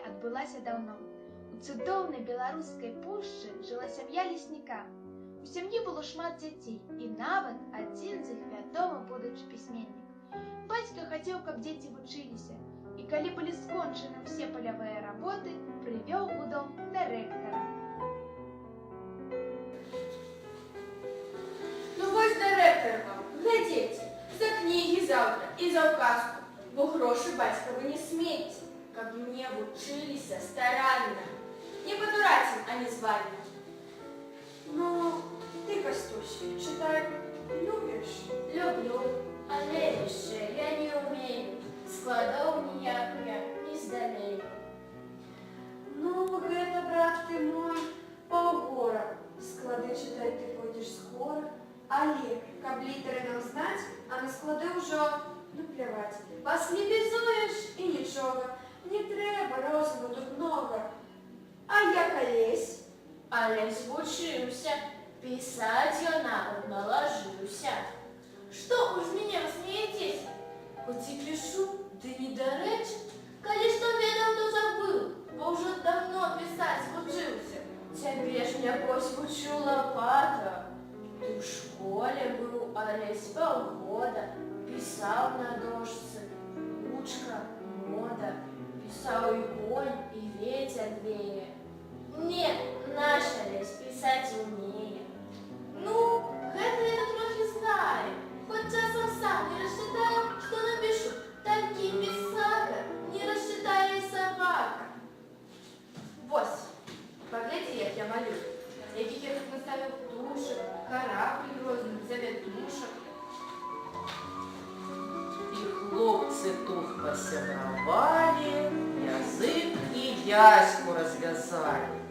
адбылася даўно. У цудоўнай беларускай пушчы жыла сям'я лесніка. У сям'і было шмат дзяцей, і нават адзін з іх вядомы будучы пісьменнік. Бацька хацеў, каб дзеці вучыліся, і калі былі скончаны ўсе палявыя работы, прывёў у дом дырэктара. Ну вось дырэктар вам, глядзіце, за кнігі заўтра і за ўказку, бо грошы бацька вы не смейце, каб мне вучыліся старанна. Не падурацім, а не звальна. Ну, ты, Костусь, читать любишь? Люблю, але яшчэ я не умею. Складаў ніяк я не здалею. Ну, гэта, брат ты мой, паўгора. Склады читать ты пойдзеш скора, але, каб літары нам знаць, а на склады ўжо, ну, пляваць. Вас не бізуеш і нічога, не трэба, розуму тут много. А я калесь? Але звучыўся, пісаць я нават налажыўся. Што вы з мяне смеецеся? Хоць і пішу, ды недарэчы. Калі што ведаў, то забыў, бо ўжо давно пісаць вучыўся. Цябе ж нябось вучыў лапата. Ты ў школе быў, але з паўгода. Пісаў на дошцы, ручка, мода. Пісаў і конь, і вецер вее. Не, наша лесь пісаць умее. Ну, гэта я трохі знаю. Хоць часам сам не расчытаю, што напішу. Такі пісака не расчытае і сабака. Вось, паглядзі, як я малюю. Якіх я тут наставіў птушак, караблі розных, завятушак. І хлопцы тут пасябравалі, язык і яську развязалі.